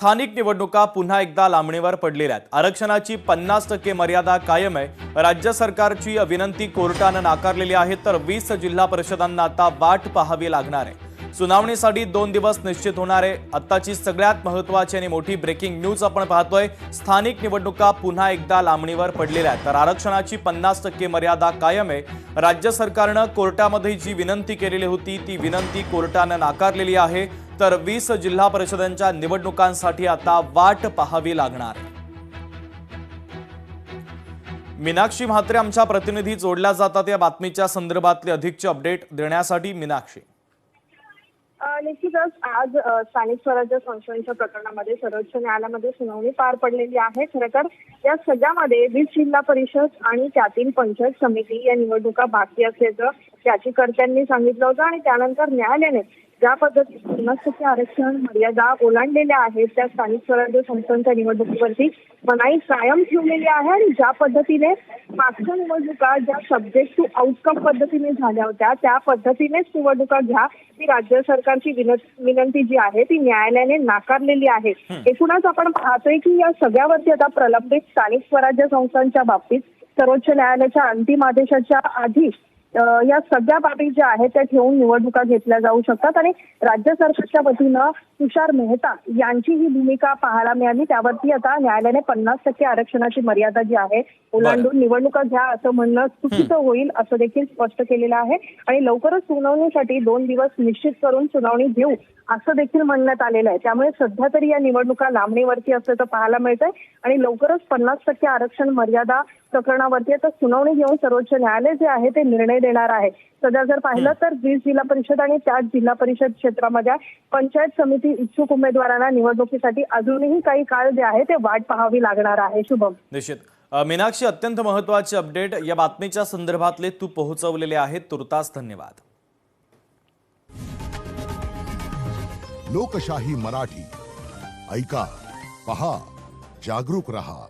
स्थानिक निवडणुका पुन्हा एकदा लांबणीवर पडलेल्या आहेत। आरक्षणाची 50% मर्यादा कायम आहे। राज्य सरकारची विनंती कोर्टाने नाकारलेली आहे, तर 20 जिल्हा परिषदांना आता वाट पाहावी लागणार आहे। सुनावणीसाठी 2 दिवस निश्चित होणार आहे। आत्ताची सगळ्यात महत्त्वाची आणि मोठी ब्रेकिंग न्यूज आपण पाहतोय। स्थानिक निवडणुका पुन्हा एकदा लांबणीवर पडलेल्या आहेत, तर आरक्षणाची 50% मर्यादा कायम आहे। राज्य सरकारने कोर्टामध्ये जी विनंती केलेली होती ती विनंती कोर्टाने नाकारलेली आहे, तर 20 जिल्हा परिषदांच्या निवडणुकांसाठी आता वाट पाहावी लागणार आहे। मीनाक्षी म्हात्रे आमच्या प्रतिनिधी जोडल्या जातात या बातमीच्या संदर्भातले अधिकचे अपडेट देण्यासाठी। मीनाक्षी, निश्चितच आज स्थानिक स्वराज्य संस्थांच्या प्रकरणामध्ये सर्वोच्च न्यायालयामध्ये सुनावणी पार पडलेली आहे। खरं तर या सगळ्यामध्ये 20 जिल्हा परिषद आणि त्यातील पंचायत समिती या निवडणुका बाकी असल्याचं याचिकाकर्त्यांनी सांगितलं होतं आणि त्यानंतर न्यायालयाने ज्या पद्धतीने 50% आरक्षण मर्यादा ओलांडलेल्या आहेत त्या स्थानिक स्वराज्य संस्थांच्या निवडणुकीवरती मनाई कायम ठेवलेली आहे आणि ज्या पद्धतीने मागच्या निवडणुका ज्या सब्जेक्ट टू आउटकम पद्धतीने झाल्या होत्या त्या पद्धतीनेच निवडणुका घ्या ही राज्य सरकारची विनंती जी आहे ती न्यायालयाने नाकारलेली आहे। एकूणच आपण पाहतोय की या सगळ्यावरती आता प्रलंबित स्थानिक स्वराज्य संस्थांच्या बाबतीत सर्वोच्च न्यायालयाच्या अंतिम आदेशाच्या आधी या सगळ्या बाबी ज्या आहेत त्या ठेवून निवडणुका घेतल्या जाऊ शकतात आणि राज्य सरकारच्या वतीनं तुषार मेहता यांची ही भूमिका पाहायला मिळाली। त्यावरती आता न्यायालयाने 50% आरक्षणाची मर्यादा जी आहे ओलांडून निवडणुका घ्या असं म्हणणं चुकीचं होईल असं देखील स्पष्ट केलेलं आहे आणि लवकरच सुनावणीसाठी 2 दिवस निश्चित करून सुनावणी घेऊ असं देखील म्हणण्यात आलेलं आहे। त्यामुळे सध्या तरी या निवडणुका लांबणीवरती असल्याचं पाहायला मिळतंय आणि लवकरच 50% आरक्षण मर्यादा प्रकरणावरती आता सुनावणी घेऊन सर्वोच्च न्यायालय जे आहे ते निर्णय देणार आहे। सध्या जर पाहिलं तर 20 जिल्हा परिषद आणि त्याच जिल्हा परिषद क्षेत्रामध्ये पंचायत समिती इच्छुक उमेदवारांना निवडणुकीसाठी अजूनही काही काळ जे आहे ते वाट पाहावी लागणार आहे। शुभम, निश्चित मीनाक्षी, अत्यंत महत्त्वाचे अपडेट या बातमीच्या संदर्भातले तू पोहोचवलेले आहेत, तुर्तास धन्यवाद। लोकशाही मराठी ऐका, पहा, जागरूक रहा।